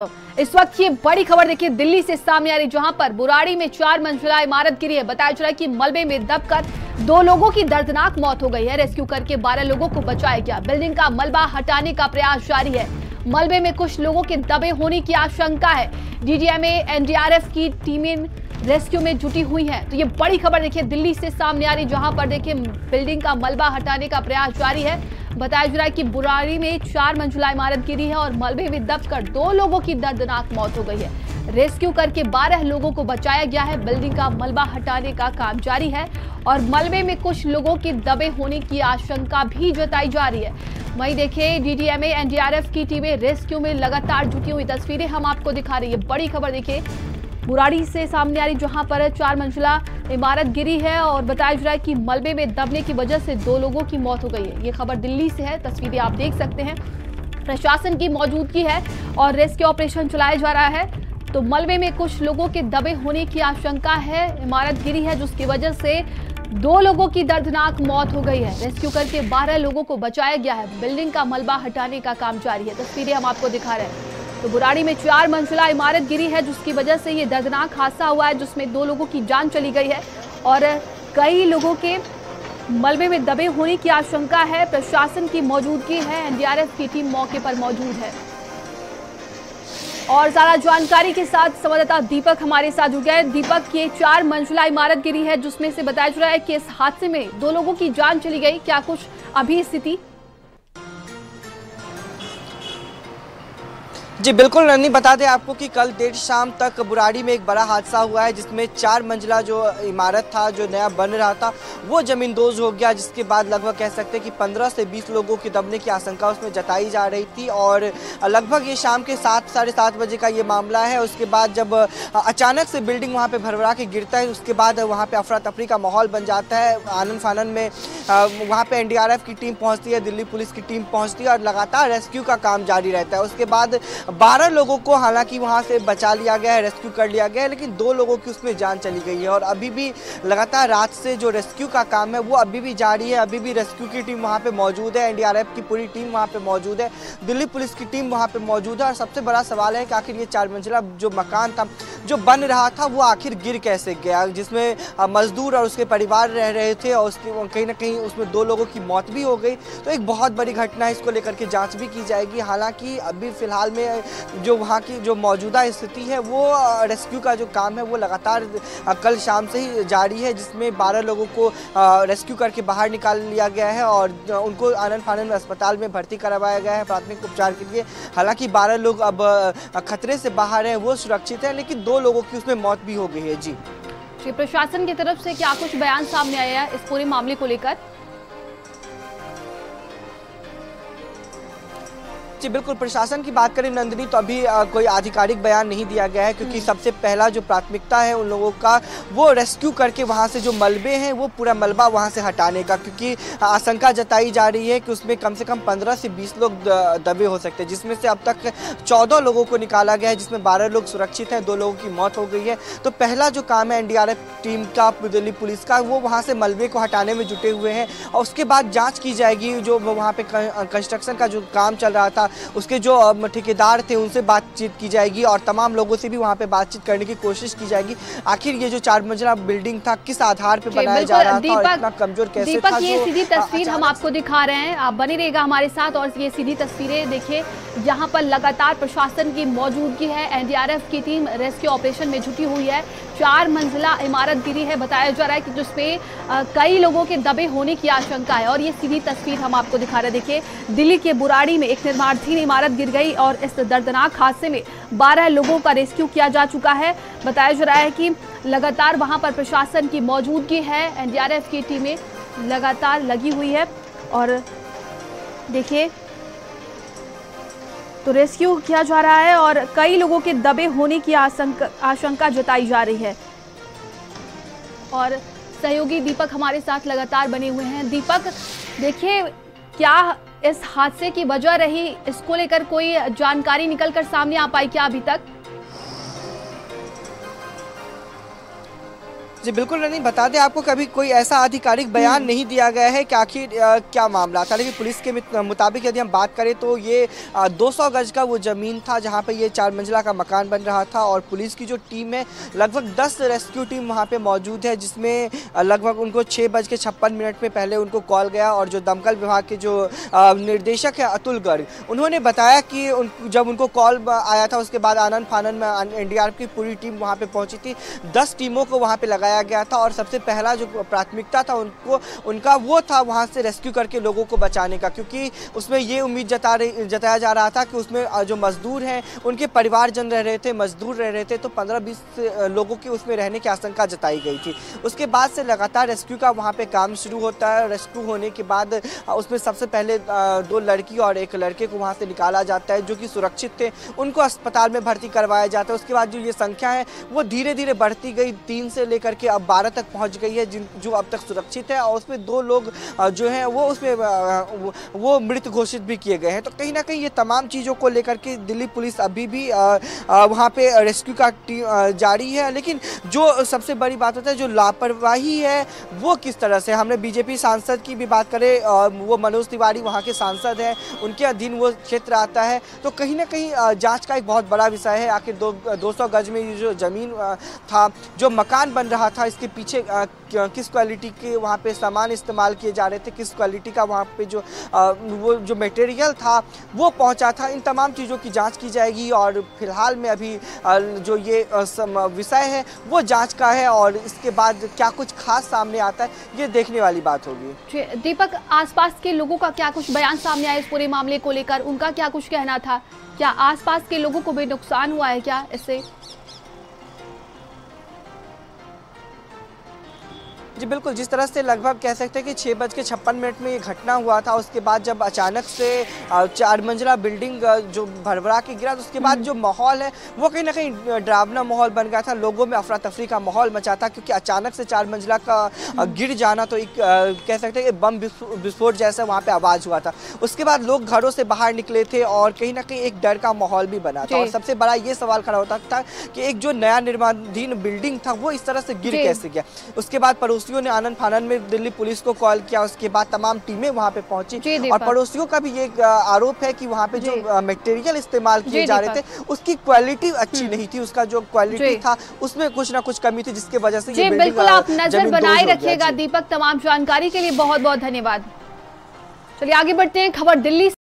इस वक्त ये बड़ी खबर देखिए दिल्ली से सामने आ रही, जहां पर बुराड़ी में 4 मंजिला इमारत गिरी है। बताया जा रहा है कि मलबे में दबकर 2 लोगों की दर्दनाक मौत हो गई है। रेस्क्यू करके 12 लोगों को बचाया गया। बिल्डिंग का मलबा हटाने का प्रयास जारी है। मलबे में कुछ लोगों के दबे होने की आशंका है। डीडीएमए एनडीआरएफ की टीमें रेस्क्यू में जुटी हुई हैं। तो ये बड़ी खबर देखिए दिल्ली से सामने आ रही, जहां पर देखिए बिल्डिंग का मलबा हटाने का प्रयास जारी है। बताया जा रहा है कि बुराड़ी में 4 मंजिला इमारत गिरी है और मलबे में दबकर 2 लोगों की दर्दनाक मौत हो गई है। रेस्क्यू करके 12 लोगों को बचाया गया है। बिल्डिंग का मलबा हटाने का काम जारी है और मलबे में कुछ लोगों की दबे होने की आशंका भी जताई जा रही है। वहीं देखिए डीडीएमए एनडीआरएफ की टीमें रेस्क्यू में लगातार जुटी हुई तस्वीरें हम आपको दिखा रही है। बड़ी खबर देखिए बुराड़ी से सामने आ रही, जहां पर 4 मंजिला इमारत गिरी है और बताया जा रहा है कि मलबे में दबने की वजह से 2 लोगों की मौत हो गई है। ये खबर दिल्ली से है, तस्वीरें आप देख सकते हैं। प्रशासन की मौजूदगी है और रेस्क्यू ऑपरेशन चलाया जा रहा है। तो मलबे में कुछ लोगों के दबे होने की आशंका है। इमारत गिरी है जिसकी वजह से 2 लोगों की दर्दनाक मौत हो गई है। रेस्क्यू करके 12 लोगों को बचाया गया है। बिल्डिंग का मलबा हटाने का काम जारी है। तस्वीरें हम आपको दिखा रहे हैं। तो बुराड़ी में 4 मंजिला इमारत गिरी है जिसकी वजह से ये दर्दनाक हादसा हुआ है, जिसमें 2 लोगों की जान चली गई है और कई लोगों के मलबे में दबे होने की आशंका है। प्रशासन की मौजूदगी है, एनडीआरएफ की टीम मौके पर मौजूद है। और ज्यादा जानकारी के साथ संवाददाता दीपक हमारे साथ जुड़ गया है। दीपक, ये 4 मंजिला इमारत गिरी है जिसमें से बताया जा रहा है कि इस हादसे में 2 लोगों की जान चली गई। क्या कुछ अभी स्थिति? जी बिल्कुल नंदी, बता दें आपको कि कल देर शाम तक बुराड़ी में एक बड़ा हादसा हुआ है जिसमें 4 मंजिला जो इमारत था, जो नया बन रहा था, वो जमींदोज हो गया। जिसके बाद लगभग कह सकते हैं कि 15 से 20 लोगों की दबने की आशंका उसमें जताई जा रही थी। और लगभग ये शाम के 7 साढ़े 7 बजे का ये मामला है। उसके बाद जब अचानक से बिल्डिंग वहाँ पर भरभरा के गिरता है, उसके बाद वहाँ पर अफरा तफरी का माहौल बन जाता है। आनन फानन में वहाँ पर एनडीआरएफ की टीम पहुँचती है, दिल्ली पुलिस की टीम पहुँचती है और लगातार रेस्क्यू का काम जारी रहता है। उसके बाद 12 लोगों को हालांकि वहां से बचा लिया गया है, रेस्क्यू कर लिया गया है, लेकिन 2 लोगों की उसमें जान चली गई है। और अभी भी लगातार रात से जो रेस्क्यू का काम है वो अभी भी जारी है। अभी भी रेस्क्यू की टीम वहां पे मौजूद है, एनडीआरएफ की पूरी टीम वहां पे मौजूद है, दिल्ली पुलिस की टीम वहां पे मौजूद है। और सबसे बड़ा सवाल है कि आखिर ये 4 मंजिला जो मकान था, जो बन रहा था, वो आखिर गिर कैसे गया, जिसमें मजदूर और उसके परिवार रह रहे थे और उसके कहीं ना कहीं उसमें 2 लोगों की मौत भी हो गई। तो एक बहुत बड़ी घटना है, इसको लेकर के जांच भी की जाएगी। हालांकि अभी फिलहाल में जो वहाँ की जो मौजूदा स्थिति है, वो रेस्क्यू का जो काम है वो लगातार कल शाम से ही जारी है, जिसमें 12 लोगों को रेस्क्यू करके बाहर निकाल लिया गया है और उनको आनन फानन में अस्पताल में भर्ती करवाया गया है प्राथमिक उपचार के लिए। हालांकि 12 लोग अब खतरे से बाहर हैं, वो सुरक्षित हैं, लेकिन 2 लोगों की उसमें मौत भी हो गई है। जी प्रशासन की तरफ से क्या कुछ बयान सामने आया है इस पूरे मामले को लेकर? जी बिल्कुल, प्रशासन की बात करें नंदिनी, तो अभी कोई आधिकारिक बयान नहीं दिया गया है, क्योंकि सबसे पहला जो प्राथमिकता है उन लोगों का वो रेस्क्यू करके वहां से जो मलबे हैं वो पूरा मलबा वहां से हटाने का, क्योंकि आशंका जताई जा रही है कि उसमें कम से कम 15 से 20 लोग दबे हो सकते हैं, जिसमें से अब तक 14 लोगों को निकाला गया है, जिसमें 12 लोग सुरक्षित हैं, 2 लोगों की मौत हो गई है। तो पहला जो काम है एनडीआरएफ टीम का, दिल्ली पुलिस का, वो वहाँ से मलबे को हटाने में जुटे हुए हैं। और उसके बाद जाँच की जाएगी। जो वहाँ पे कंस्ट्रक्शन का जो काम चल रहा था, उसके जो ठेकेदार थे उनसे बातचीत की जाएगी और तमाम लोगों से भी वहां पे बातचीत करने की कोशिश की जाएगी। आखिर ये जो 4 मंजिला बिल्डिंग था, किस आधार पे बनाया जा रहा था और इतना कमजोर कैसे था? ये सीधी तस्वीर हम आपको दिखा रहे हैं, आप बने रहिएगा हमारे साथ। और ये सीधी तस्वीरें देखिए, यहाँ पर लगातार प्रशासन की मौजूदगी है, एनडीआरएफ की टीम रेस्क्यू ऑपरेशन में जुटी हुई है। 4 मंजिला इमारत गिरी है, बताया जा रहा है कि जिसमें कई लोगों के दबे होने की आशंका है। और ये सीधी तस्वीर हम आपको दिखा रहे हैं। देखिए दिल्ली के बुराड़ी में एक निर्माणाधीन इमारत गिर गई और इस दर्दनाक हादसे में 12 लोगों का रेस्क्यू किया जा चुका है। बताया जा रहा है कि लगातार वहां पर प्रशासन की मौजूदगी है, एनडीआरएफ की टीमें लगातार लगी हुई है। और देखिए तो रेस्क्यू किया जा रहा है और कई लोगों के दबे होने की आशंका जताई जा रही है। और सहयोगी दीपक हमारे साथ लगातार बने हुए हैं। दीपक, देखिए क्या इस हादसे की वजह रही, इसको लेकर कोई जानकारी निकलकर सामने आ पाई क्या अभी तक? जी बिल्कुल रनी, बता दें आपको कभी कोई ऐसा आधिकारिक बयान नहीं दिया गया है कि आखिर क्या मामला था, लेकिन पुलिस के मुताबिक यदि हम बात करें तो ये 200 गज का वो ज़मीन था जहां पे ये 4 मंजिला का मकान बन रहा था। और पुलिस की जो टीम है लगभग 10 रेस्क्यू टीम वहां पे मौजूद है, जिसमें लगभग उनको 6:56 में पहले उनको कॉल गया। और जो दमकल विभाग के जो निर्देशक है अतुल गर्ग, उन्होंने बताया कि जब उनको कॉल आया था उसके बाद आनन फानन में एनडीआरएफ की पूरी टीम वहाँ पे पहुंची थी। 10 टीमों को वहाँ पे लगाया गया था और सबसे पहला जो प्राथमिकता था उनका वो था वहाँ से रेस्क्यू करके लोगों को बचाने का, क्योंकि उसमें ये उम्मीद जताया जा रहा था कि उसमें जो मजदूर हैं उनके परिवारजन रह रहे थे, मजदूर रह रहे थे, तो 15-20 लोगों की उसमें रहने की आशंका जताई गई थी। उसके बाद से लगातार रेस्क्यू का वहाँ पे काम शुरू होता है। रेस्क्यू होने के बाद उसमें सबसे पहले 2 लड़की और 1 लड़के को वहाँ से निकाला जाता है जो कि सुरक्षित थे, उनको अस्पताल में भर्ती करवाया जाता है। उसके बाद जो ये संख्या है वो धीरे धीरे बढ़ती गई, 3 से लेकर के अब 12 तक पहुँच गई है जो अब तक सुरक्षित है। और उसमें 2 लोग जो हैं वो उसमें वो मृत घोषित भी किए गए हैं। तो कहीं ना कहीं ये तमाम चीज़ों को लेकर के दिल्ली पुलिस अभी भी वहाँ पे रेस्क्यू का जारी है। लेकिन जो सबसे बड़ी बात होता है, जो लापरवाही है वो किस तरह से, हमने बीजेपी सांसद की भी बात करें, वो मनोज तिवारी वहाँ के सांसद हैं, उनके अधीन वो क्षेत्र आता है, तो कहीं ना कहीं जांच का एक बहुत बड़ा विषय है। आखिर 200 गज में ये जो ज़मीन था, जो मकान बन रहा था, इसके पीछे किस क्वालिटी के वहाँ पे सामान इस्तेमाल किए जा रहे थे, किस क्वालिटी का वहाँ पे वो जो मटेरियल था वो पहुँचा था, इन तमाम चीज़ों की जांच की जाएगी। और फिलहाल में अभी जो ये विषय है वो जांच का है और इसके बाद क्या कुछ खास सामने आता है ये देखने वाली बात होगी। दीपक, आसपास के लोगों का क्या कुछ बयान सामने आया इस पूरे मामले को लेकर, उनका क्या कुछ कहना था? क्या आसपास के लोगों को भी नुकसान हुआ है क्या इससे? जी बिल्कुल, जिस तरह से लगभग कह सकते हैं कि 6:56 में ये घटना हुआ था, उसके बाद जब अचानक से 4 मंजिला बिल्डिंग जो भरभरा के गिरा, तो उसके बाद जो माहौल है वो कहीं ना कहीं डरावना माहौल बन गया था, लोगों में अफरा तफरी का माहौल मचा था, क्योंकि अचानक से 4 मंजिला का गिर जाना तो एक कह सकते हैं कि बम विस्फोट जैसा वहाँ पर आवाज़ हुआ था। उसके बाद लोग घरों से बाहर निकले थे और कहीं ना कहीं एक डर का माहौल भी बना था। और सबसे बड़ा ये सवाल खड़ा होता था कि एक जो नया निर्माणाधीन बिल्डिंग था वो इस तरह से गिर कैसे गया। उसके बाद पड़ोसियों ने आनन फानन में दिल्ली पुलिस को कॉल किया, उसके बाद तमाम टीमें वहां पे पहुंची और पड़ोसियों का भी ये आरोप है कि वहां पे जो मटेरियल इस्तेमाल किए जा रहे थे उसकी क्वालिटी अच्छी नहीं थी, उसका जो क्वालिटी था उसमें कुछ ना कुछ कमी थी, जिसकी वजह से ये बिल्कुल आप नजर बनाए रखिएगा। दीपक, तमाम जानकारी के लिए बहुत बहुत धन्यवाद। चलिए आगे बढ़ते हैं। खबर दिल्ली